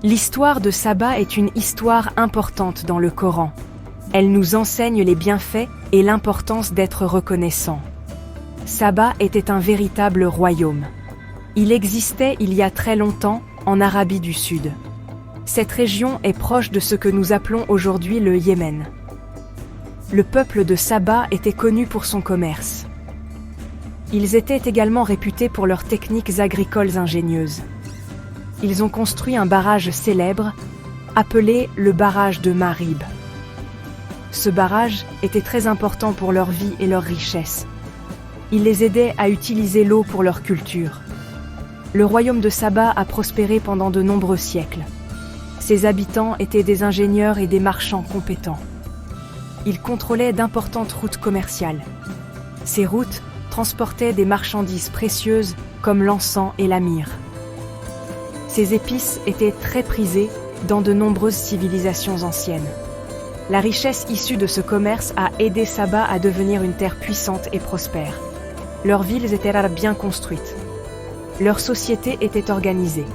L'histoire de Saba est une histoire importante dans le Coran. Elle nous enseigne les bienfaits et l'importance d'être reconnaissant. Saba était un véritable royaume. Il existait il y a très longtemps, en Arabie du Sud. Cette région est proche de ce que nous appelons aujourd'hui le Yémen. Le peuple de Saba était connu pour son commerce. Ils étaient également réputés pour leurs techniques agricoles ingénieuses. Ils ont construit un barrage célèbre, appelé le barrage de Marib. Ce barrage était très important pour leur vie et leur richesse. Il les aidait à utiliser l'eau pour leur culture. Le royaume de Saba a prospéré pendant de nombreux siècles. Ses habitants étaient des ingénieurs et des marchands compétents. Ils contrôlaient d'importantes routes commerciales. Ces routes transportaient des marchandises précieuses comme l'encens et la myrrhe. Ces épices étaient très prisées dans de nombreuses civilisations anciennes. La richesse issue de ce commerce a aidé Saba à devenir une terre puissante et prospère. Leurs villes étaient bien construites. Leur société était organisée.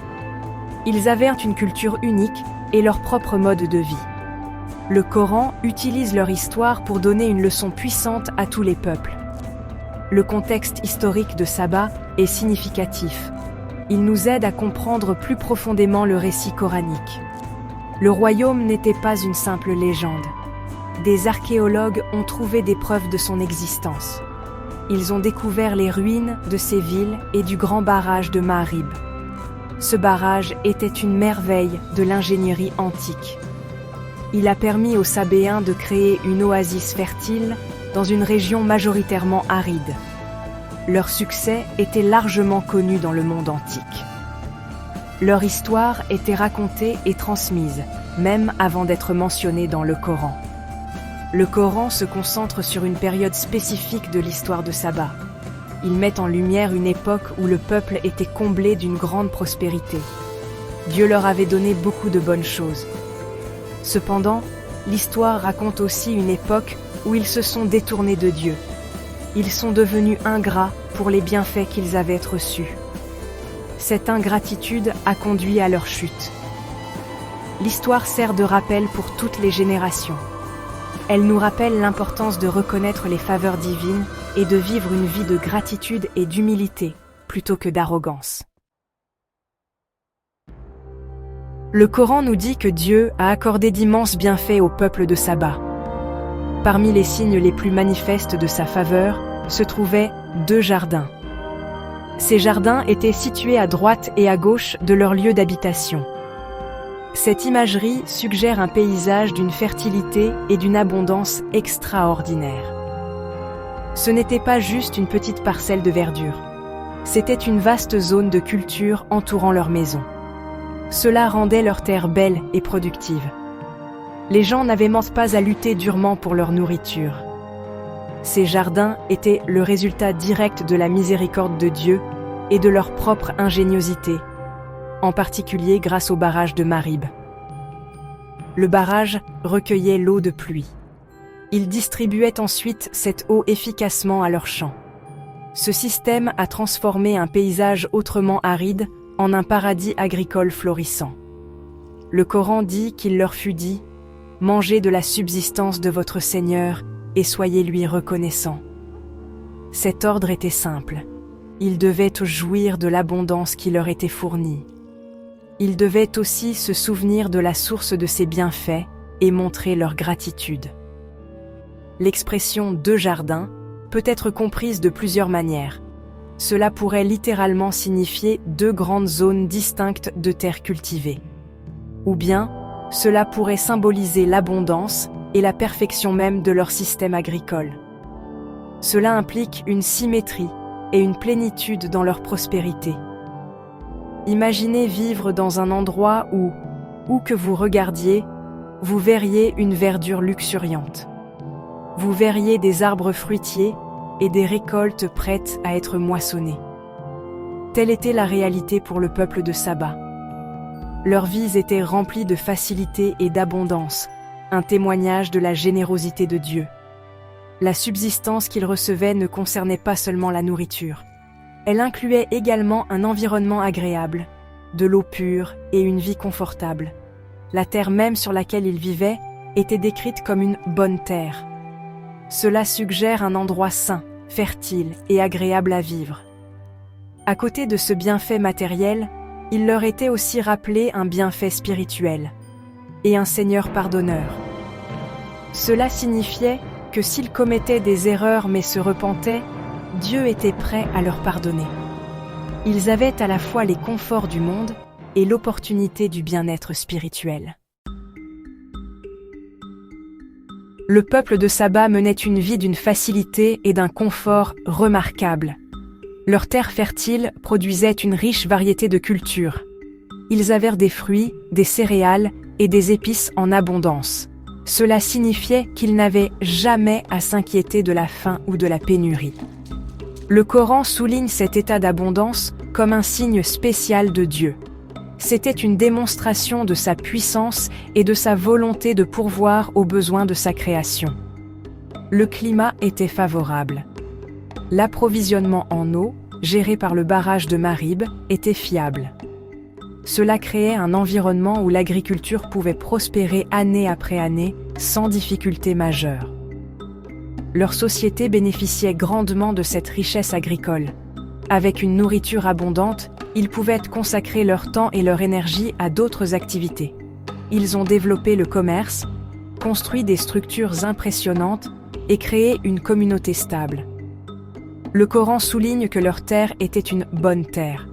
Ils avaient une culture unique et leur propre mode de vie. Le Coran utilise leur histoire pour donner une leçon puissante à tous les peuples. Le contexte historique de Saba est significatif. Il nous aide à comprendre plus profondément le récit coranique. Le royaume n'était pas une simple légende. Des archéologues ont trouvé des preuves de son existence. Ils ont découvert les ruines de ces villes et du grand barrage de Marib. Ce barrage était une merveille de l'ingénierie antique. Il a permis aux Sabéens de créer une oasis fertile dans une région majoritairement aride. Leur succès était largement connu dans le monde antique. Leur histoire était racontée et transmise, même avant d'être mentionnée dans le Coran. Le Coran se concentre sur une période spécifique de l'histoire de Saba. Il met en lumière une époque où le peuple était comblé d'une grande prospérité. Dieu leur avait donné beaucoup de bonnes choses. Cependant, l'histoire raconte aussi une époque où ils se sont détournés de Dieu. Ils sont devenus ingrats pour les bienfaits qu'ils avaient reçus. Cette ingratitude a conduit à leur chute. L'histoire sert de rappel pour toutes les générations. Elle nous rappelle l'importance de reconnaître les faveurs divines et de vivre une vie de gratitude et d'humilité, plutôt que d'arrogance. Le Coran nous dit que Dieu a accordé d'immenses bienfaits au peuple de Saba. Parmi les signes les plus manifestes de sa faveur se trouvaient 2 jardins. Ces jardins étaient situés à droite et à gauche de leur lieu d'habitation. Cette imagerie suggère un paysage d'une fertilité et d'une abondance extraordinaire. Ce n'était pas juste une petite parcelle de verdure. C'était une vaste zone de culture entourant leur maison. Cela rendait leur terre belle et productive. Les gens n'avaient même pas à lutter durement pour leur nourriture. Ces jardins étaient le résultat direct de la miséricorde de Dieu et de leur propre ingéniosité, en particulier grâce au barrage de Marib. Le barrage recueillait l'eau de pluie. Il distribuait ensuite cette eau efficacement à leurs champs. Ce système a transformé un paysage autrement aride en un paradis agricole florissant. Le Coran dit qu'il leur fut dit « Mangez de la subsistance de votre Seigneur et soyez lui reconnaissants ». Cet ordre était simple. Ils devaient jouir de l'abondance qui leur était fournie. Ils devaient aussi se souvenir de la source de ses bienfaits et montrer leur gratitude. L'expression « 2 jardins » peut être comprise de plusieurs manières. Cela pourrait littéralement signifier 2 grandes zones distinctes de terre cultivée. Ou bien, cela pourrait symboliser l'abondance et la perfection même de leur système agricole. Cela implique une symétrie et une plénitude dans leur prospérité. Imaginez vivre dans un endroit où que vous regardiez, vous verriez une verdure luxuriante. Vous verriez des arbres fruitiers et des récoltes prêtes à être moissonnées. Telle était la réalité pour le peuple de Saba. Leurs vies étaient remplies de facilité et d'abondance, un témoignage de la générosité de Dieu. La subsistance qu'ils recevaient ne concernait pas seulement la nourriture. Elle incluait également un environnement agréable, de l'eau pure et une vie confortable. La terre même sur laquelle ils vivaient était décrite comme une bonne terre. Cela suggère un endroit sain, fertile et agréable à vivre. À côté de ce bienfait matériel, il leur était aussi rappelé un bienfait spirituel et un Seigneur pardonneur. Cela signifiait que s'ils commettaient des erreurs mais se repentaient, Dieu était prêt à leur pardonner. Ils avaient à la fois les conforts du monde et l'opportunité du bien-être spirituel. Le peuple de Saba menait une vie d'une facilité et d'un confort remarquables. Leurs terres fertiles produisaient une riche variété de cultures. Ils avaient des fruits, des céréales et des épices en abondance. Cela signifiait qu'ils n'avaient jamais à s'inquiéter de la faim ou de la pénurie. Le Coran souligne cet état d'abondance comme un signe spécial de Dieu. C'était une démonstration de sa puissance et de sa volonté de pourvoir aux besoins de sa création. Le climat était favorable. L'approvisionnement en eau, géré par le barrage de Marib, était fiable. Cela créait un environnement où l'agriculture pouvait prospérer année après année sans difficulté majeure. Leur société bénéficiait grandement de cette richesse agricole. Avec une nourriture abondante, ils pouvaient consacrer leur temps et leur énergie à d'autres activités. Ils ont développé le commerce, construit des structures impressionnantes et créé une communauté stable. Le Coran souligne que leur terre était une bonne terre.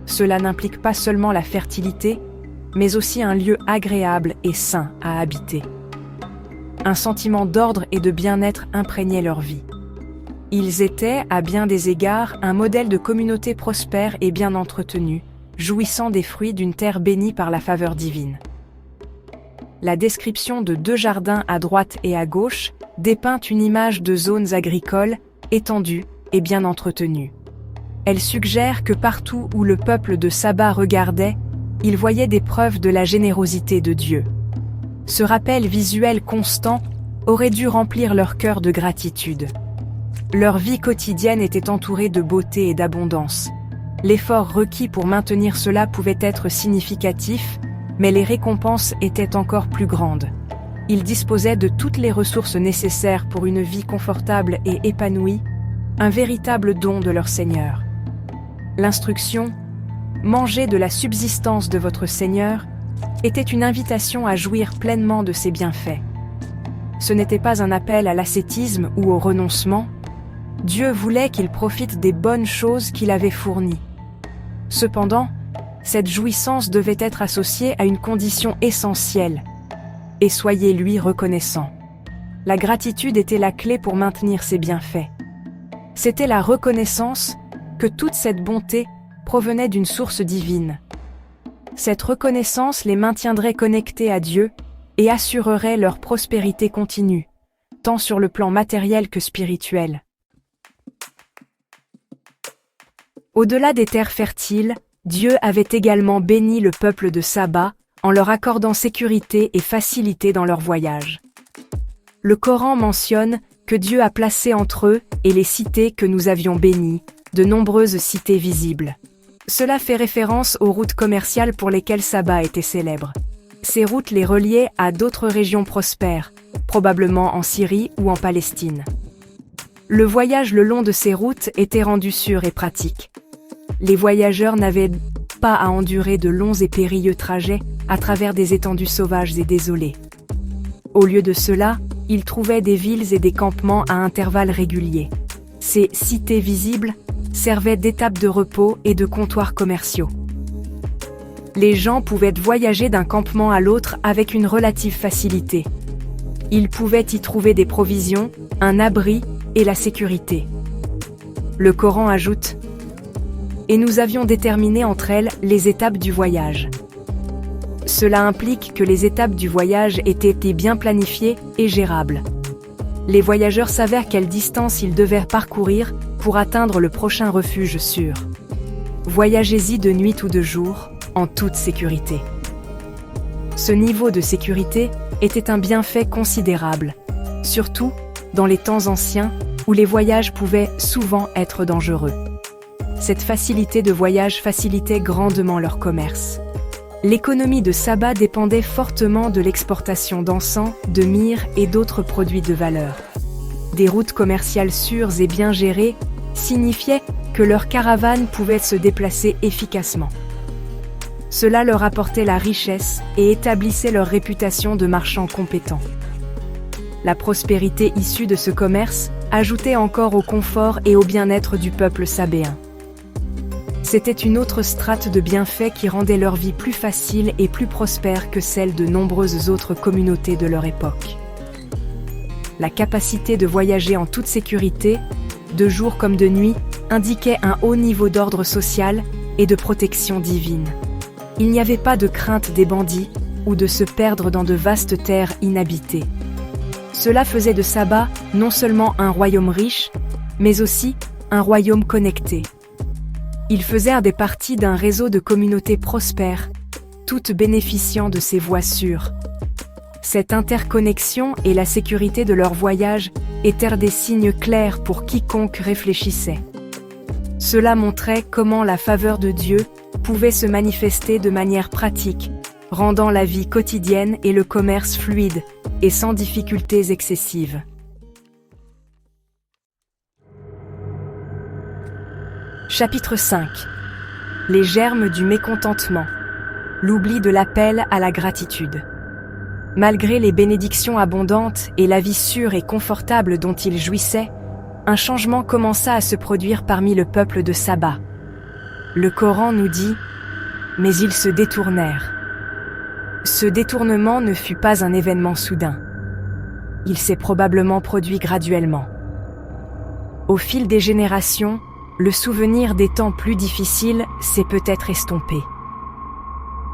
Cela n'implique pas seulement la fertilité, mais aussi un lieu agréable et sain à habiter. Un sentiment d'ordre et de bien-être imprégnait leur vie. Ils étaient, à bien des égards, un modèle de communauté prospère et bien entretenue, jouissant des fruits d'une terre bénie par la faveur divine. La description de 2 jardins à droite et à gauche dépeint une image de zones agricoles, étendues et bien entretenues. Elle suggère que partout où le peuple de Saba regardait, il voyait des preuves de la générosité de Dieu. Ce rappel visuel constant aurait dû remplir leur cœur de gratitude. Leur vie quotidienne était entourée de beauté et d'abondance. L'effort requis pour maintenir cela pouvait être significatif, mais les récompenses étaient encore plus grandes. Ils disposaient de toutes les ressources nécessaires pour une vie confortable et épanouie, un véritable don de leur Seigneur. L'instruction « Mangez de la subsistance de votre Seigneur » était une invitation à jouir pleinement de ses bienfaits. Ce n'était pas un appel à l'ascétisme ou au renoncement. Dieu voulait qu'ils profitent des bonnes choses qu'il avait fournies. Cependant, cette jouissance devait être associée à une condition essentielle. Et soyez-lui reconnaissants. La gratitude était la clé pour maintenir ses bienfaits. C'était la reconnaissance que toute cette bonté provenait d'une source divine. Cette reconnaissance les maintiendrait connectés à Dieu et assurerait leur prospérité continue, tant sur le plan matériel que spirituel. Au-delà des terres fertiles, Dieu avait également béni le peuple de Saba en leur accordant sécurité et facilité dans leur voyage. Le Coran mentionne que Dieu a placé entre eux et les cités que nous avions bénies, de nombreuses cités visibles. Cela fait référence aux routes commerciales pour lesquelles Saba était célèbre. Ces routes les reliaient à d'autres régions prospères, probablement en Syrie ou en Palestine. Le voyage le long de ces routes était rendu sûr et pratique. Les voyageurs n'avaient pas à endurer de longs et périlleux trajets à travers des étendues sauvages et désolées. Au lieu de cela, ils trouvaient des villes et des campements à intervalles réguliers. Ces cités visibles servaient d'étapes de repos et de comptoirs commerciaux. Les gens pouvaient voyager d'un campement à l'autre avec une relative facilité. Ils pouvaient y trouver des provisions, un abri et la sécurité. Le Coran ajoute « Et nous avions déterminé entre elles les étapes du voyage ». Cela implique que les étapes du voyage étaient bien planifiées et gérables. Les voyageurs savaient quelle distance ils devaient parcourir pour atteindre le prochain refuge sûr. Voyagez-y de nuit ou de jour, en toute sécurité. Ce niveau de sécurité était un bienfait considérable, surtout dans les temps anciens où les voyages pouvaient souvent être dangereux. cette facilité de voyage facilitait grandement leur commerce. L'économie de Saba dépendait fortement de l'exportation d'encens, de myrrhe et d'autres produits de valeur. Des routes commerciales sûres et bien gérées signifiaient que leurs caravanes pouvaient se déplacer efficacement. Cela leur apportait la richesse et établissait leur réputation de marchands compétents. La prospérité issue de ce commerce ajoutait encore au confort et au bien-être du peuple sabéen. C'était une autre strate de bienfaits qui rendait leur vie plus facile et plus prospère que celle de nombreuses autres communautés de leur époque. La capacité de voyager en toute sécurité, de jour comme de nuit, indiquait un haut niveau d'ordre social et de protection divine. Il n'y avait pas de crainte des bandits ou de se perdre dans de vastes terres inhabitées. Cela faisait de Saba non seulement un royaume riche, mais aussi un royaume connecté. Ils faisaient partie d'un réseau de communautés prospères, toutes bénéficiant de ces voies sûres. Cette interconnexion et la sécurité de leur voyage étaient des signes clairs pour quiconque réfléchissait. Cela montrait comment la faveur de Dieu pouvait se manifester de manière pratique, rendant la vie quotidienne et le commerce fluide et sans difficultés excessives. Chapitre 5. Les germes du mécontentement. L'oubli de l'appel à la gratitude. Malgré les bénédictions abondantes et la vie sûre et confortable dont ils jouissaient, un changement commença à se produire parmi le peuple de Saba. Le Coran nous dit « Mais ils se détournèrent ». Ce détournement ne fut pas un événement soudain. Il s'est probablement produit graduellement. Au fil des générations, le souvenir des temps plus difficiles s'est peut-être estompé.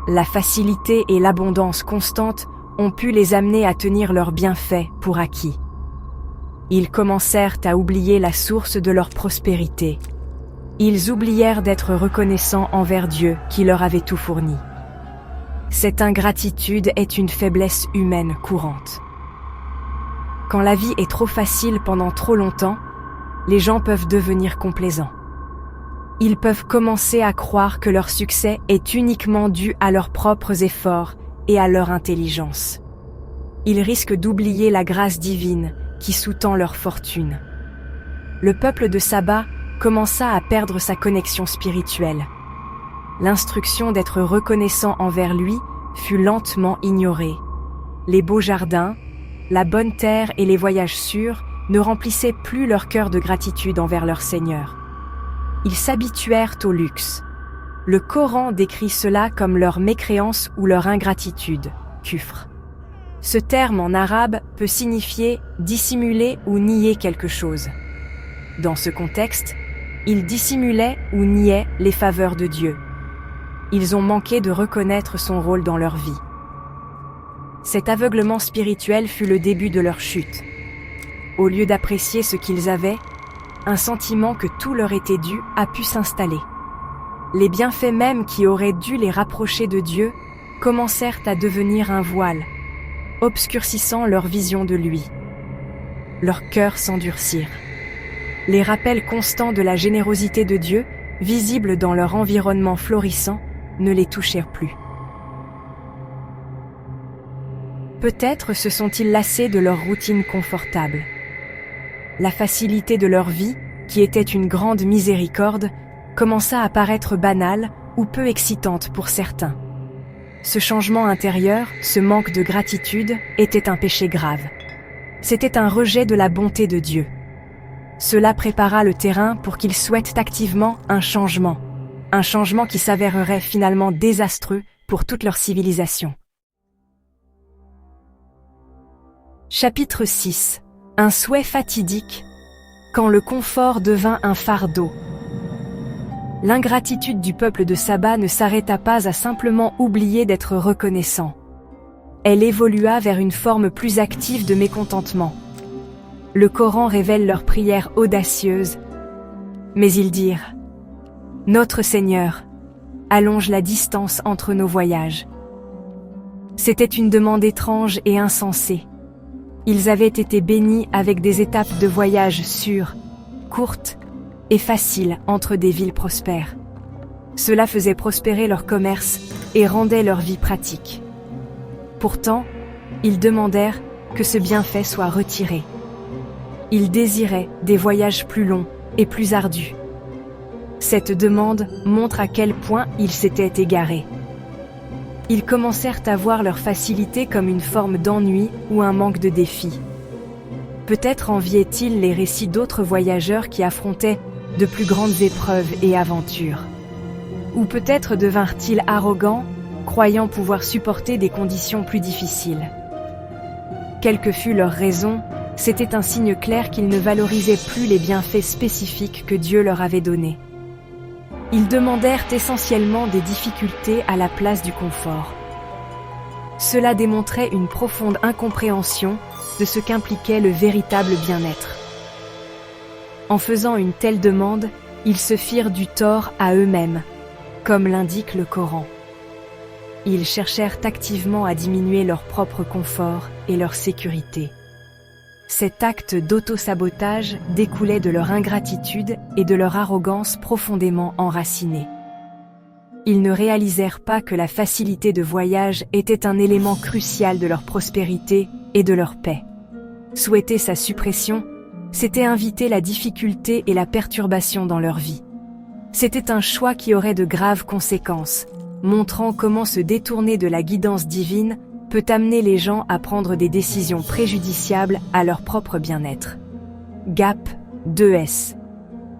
La facilité et l'abondance constante ont pu les amener à tenir leurs bienfaits pour acquis. Ils commencèrent à oublier la source de leur prospérité. Ils oublièrent d'être reconnaissants envers Dieu qui leur avait tout fourni. Cette ingratitude est une faiblesse humaine courante. Quand la vie est trop facile pendant trop longtemps, les gens peuvent devenir complaisants. Ils peuvent commencer à croire que leur succès est uniquement dû à leurs propres efforts et à leur intelligence. Ils risquent d'oublier la grâce divine qui sous-tend leur fortune. Le peuple de Saba commença à perdre sa connexion spirituelle. L'instruction d'être reconnaissant envers lui fut lentement ignorée. Les beaux jardins, la bonne terre et les voyages sûrs ne remplissaient plus leur cœur de gratitude envers leur Seigneur. Ils s'habituèrent au luxe. Le Coran décrit cela comme leur mécréance ou leur ingratitude, kufr. Ce terme en arabe peut signifier dissimuler ou nier quelque chose. Dans ce contexte, ils dissimulaient ou niaient les faveurs de Dieu. Ils ont manqué de reconnaître son rôle dans leur vie. Cet aveuglement spirituel fut le début de leur chute. Au lieu d'apprécier ce qu'ils avaient, un sentiment que tout leur était dû a pu s'installer. Les bienfaits mêmes qui auraient dû les rapprocher de Dieu commencèrent à devenir un voile, obscurcissant leur vision de lui. Leurs cœurs s'endurcirent. Les rappels constants de la générosité de Dieu, visibles dans leur environnement florissant, ne les touchèrent plus. Peut-être se sont-ils lassés de leur routine confortable. La facilité de leur vie, qui était une grande miséricorde, commença à paraître banale ou peu excitante pour certains. Ce changement intérieur, ce manque de gratitude, était un péché grave. C'était un rejet de la bonté de Dieu. Cela prépara le terrain pour qu'ils souhaitent activement un changement qui s'avérerait finalement désastreux pour toute leur civilisation. Chapitre 6. Un souhait fatidique, quand le confort devint un fardeau. L'ingratitude du peuple de Saba ne s'arrêta pas à simplement oublier d'être reconnaissant. Elle évolua vers une forme plus active de mécontentement. Le Coran révèle leurs prières audacieuses, mais ils dirent « Notre Seigneur, allonge la distance entre nos voyages. » C'était une demande étrange et insensée. Ils avaient été bénis avec des étapes de voyage sûres, courtes, et facile entre des villes prospères. Cela faisait prospérer leur commerce et rendait leur vie pratique. Pourtant, ils demandèrent que ce bienfait soit retiré. Ils désiraient des voyages plus longs et plus ardus. Cette demande montre à quel point ils s'étaient égarés. Ils commencèrent à voir leur facilité comme une forme d'ennui ou un manque de défi. Peut-être enviaient-ils les récits d'autres voyageurs qui affrontaient de plus grandes épreuves et aventures. Ou peut-être devinrent-ils arrogants, croyant pouvoir supporter des conditions plus difficiles. Quelle que fût leur raison, c'était un signe clair qu'ils ne valorisaient plus les bienfaits spécifiques que Dieu leur avait donnés. Ils demandèrent essentiellement des difficultés à la place du confort. Cela démontrait une profonde incompréhension de ce qu'impliquait le véritable bien-être. En faisant une telle demande, ils se firent du tort à eux-mêmes, comme l'indique le Coran. Ils cherchèrent activement à diminuer leur propre confort et leur sécurité. Cet acte d'auto-sabotage découlait de leur ingratitude et de leur arrogance profondément enracinée. Ils ne réalisèrent pas que la facilité de voyage était un élément crucial de leur prospérité et de leur paix. Souhaiter sa suppression, c'était inviter la difficulté et la perturbation dans leur vie. C'était un choix qui aurait de graves conséquences, montrant comment se détourner de la guidance divine peut amener les gens à prendre des décisions préjudiciables à leur propre bien-être. Gap 2S.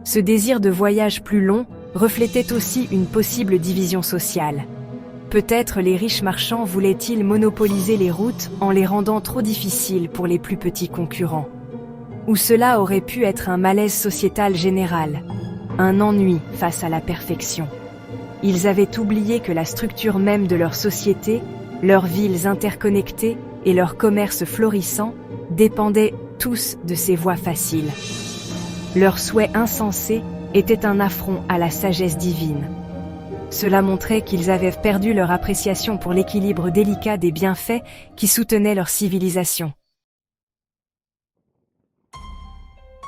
Ce désir de voyage plus long reflétait aussi une possible division sociale. Peut-être les riches marchands voulaient-ils monopoliser les routes en les rendant trop difficiles pour les plus petits concurrents. Ou cela aurait pu être un malaise sociétal général, un ennui face à la perfection. Ils avaient oublié que la structure même de leur société, leurs villes interconnectées et leur commerce florissant dépendaient tous de ces voies faciles. Leur souhait insensé était un affront à la sagesse divine. Cela montrait qu'ils avaient perdu leur appréciation pour l'équilibre délicat des bienfaits qui soutenaient leur civilisation.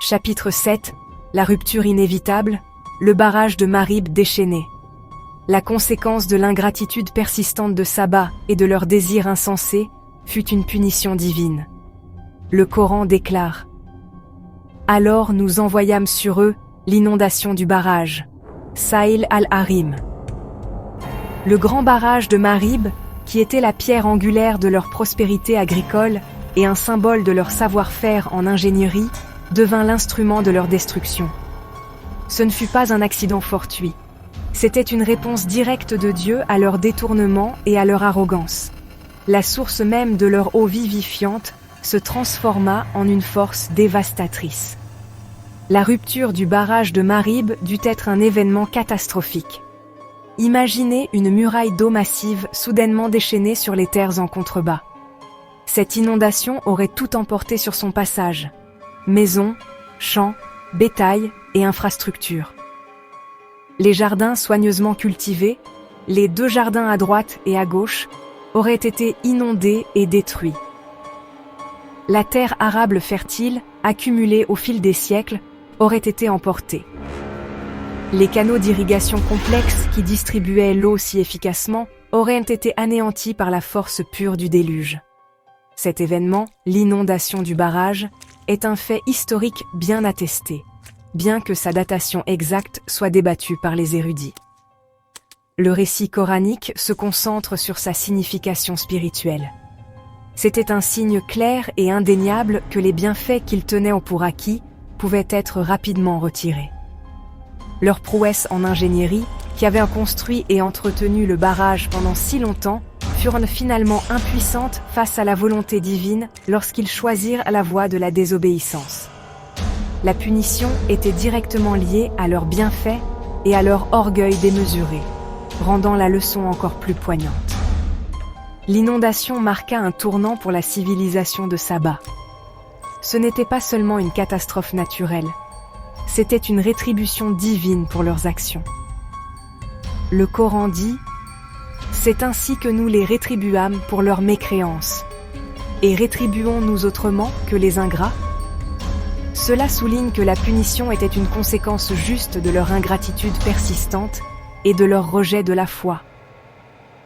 Chapitre 7. La rupture inévitable, le barrage de Marib déchaîné. La conséquence de l'ingratitude persistante de Saba et de leur désir insensé fut une punition divine. Le Coran déclare : « Alors nous envoyâmes sur eux l'inondation du barrage, Sa'il al-Harim. » Le grand barrage de Marib, qui était la pierre angulaire de leur prospérité agricole et un symbole de leur savoir-faire en ingénierie, devint l'instrument de leur destruction. Ce ne fut pas un accident fortuit. C'était une réponse directe de Dieu à leur détournement et à leur arrogance. La source même de leur eau vivifiante se transforma en une force dévastatrice. La rupture du barrage de Marib dut être un événement catastrophique. Imaginez une muraille d'eau massive soudainement déchaînée sur les terres en contrebas. Cette inondation aurait tout emporté sur son passage. Maisons, champs, bétail et infrastructures. Les jardins soigneusement cultivés, les 2 jardins à droite et à gauche, auraient été inondés et détruits. La terre arable fertile, accumulée au fil des siècles, aurait été emportée. Les canaux d'irrigation complexes qui distribuaient l'eau si efficacement auraient été anéantis par la force pure du déluge. Cet événement, l'inondation du barrage, est un fait historique bien attesté, bien que sa datation exacte soit débattue par les érudits. Le récit coranique se concentre sur sa signification spirituelle. C'était un signe clair et indéniable que les bienfaits qu'ils tenaient pour acquis pouvaient être rapidement retirés. Leurs prouesses en ingénierie, qui avaient construit et entretenu le barrage pendant si longtemps, furent finalement impuissantes face à la volonté divine lorsqu'ils choisirent la voie de la désobéissance. La punition était directement liée à leurs bienfaits et à leur orgueil démesuré, rendant la leçon encore plus poignante. L'inondation marqua un tournant pour la civilisation de Saba. Ce n'était pas seulement une catastrophe naturelle, c'était une rétribution divine pour leurs actions. Le Coran dit : « C'est ainsi que nous les rétribuâmes pour leur mécréance. Et rétribuons-nous autrement que les ingrats ? Cela souligne que la punition était une conséquence juste de leur ingratitude persistante et de leur rejet de la foi.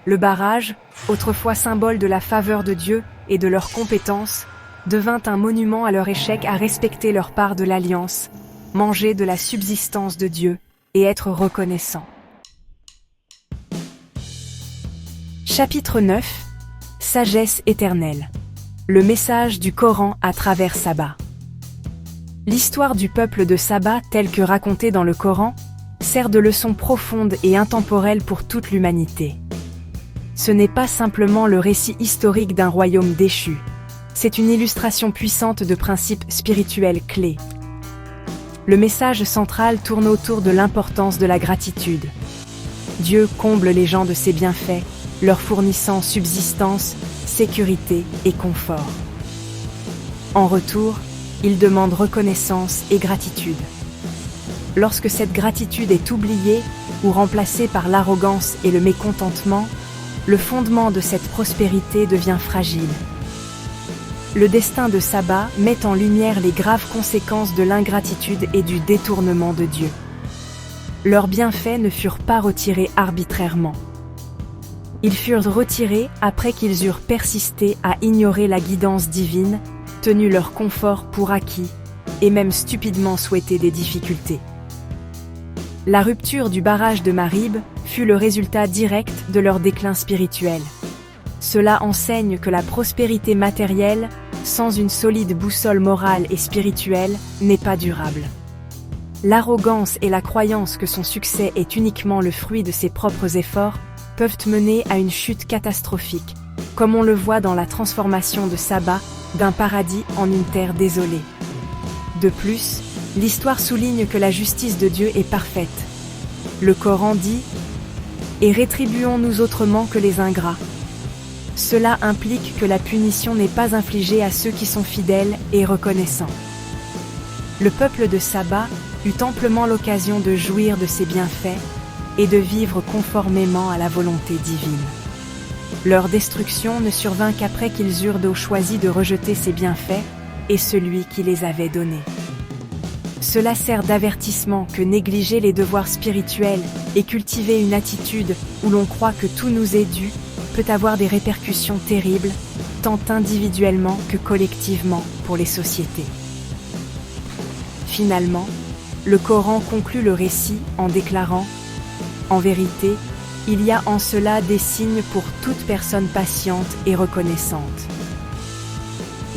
Le barrage, autrefois symbole de la faveur de Dieu et de leur compétence, devint un monument à leur échec à respecter leur part de l'alliance, manger de la subsistance de Dieu et être reconnaissant. Chapitre 9. Sagesse éternelle. Le message du Coran à travers Saba. L'histoire du peuple de Saba, telle que racontée dans le Coran, sert de leçon profonde et intemporelle pour toute l'humanité. Ce n'est pas simplement le récit historique d'un royaume déchu, c'est une illustration puissante de principes spirituels clés. Le message central tourne autour de l'importance de la gratitude. Dieu comble les gens de ses bienfaits, leur fournissant subsistance, sécurité et confort. En retour, il demande reconnaissance et gratitude. Lorsque cette gratitude est oubliée ou remplacée par l'arrogance et le mécontentement, le fondement de cette prospérité devient fragile. Le destin de Saba met en lumière les graves conséquences de l'ingratitude et du détournement de Dieu. Leurs bienfaits ne furent pas retirés arbitrairement. Ils furent retirés après qu'ils eurent persisté à ignorer la guidance divine, tenu leur confort pour acquis, et même stupidement souhaité des difficultés. La rupture du barrage de Marib fut le résultat direct de leur déclin spirituel. Cela enseigne que la prospérité matérielle, sans une solide boussole morale et spirituelle, n'est pas durable. L'arrogance et la croyance que son succès est uniquement le fruit de ses propres efforts peuvent mener à une chute catastrophique, comme on le voit dans la transformation de Saba d'un paradis en une terre désolée. De plus, l'histoire souligne que la justice de Dieu est parfaite. Le Coran dit « Et rétribuons-nous autrement que les ingrats ». Cela implique que la punition n'est pas infligée à ceux qui sont fidèles et reconnaissants. Le peuple de Saba eut amplement l'occasion de jouir de ses bienfaits et de vivre conformément à la volonté divine. Leur destruction ne survint qu'après qu'ils eurent choisi de rejeter ses bienfaits et celui qui les avait donnés. Cela sert d'avertissement que négliger les devoirs spirituels et cultiver une attitude où l'on croit que tout nous est dû peut avoir des répercussions terribles, tant individuellement que collectivement pour les sociétés. Finalement, le Coran conclut le récit en déclarant « En vérité, il y a en cela des signes pour toute personne patiente et reconnaissante. »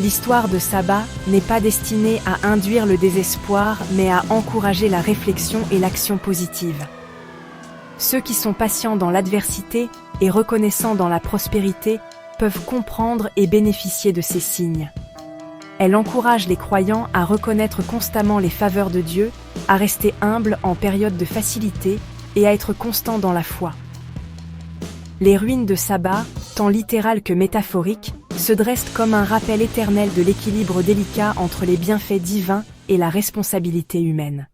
L'histoire de Saba n'est pas destinée à induire le désespoir, mais à encourager la réflexion et l'action positive. Ceux qui sont patients dans l'adversité et reconnaissants dans la prospérité peuvent comprendre et bénéficier de ces signes. Elle encourage les croyants à reconnaître constamment les faveurs de Dieu, à rester humbles en période de facilité et à être constants dans la foi. Les ruines de Saba, tant littérales que métaphoriques, se dressent comme un rappel éternel de l'équilibre délicat entre les bienfaits divins et la responsabilité humaine.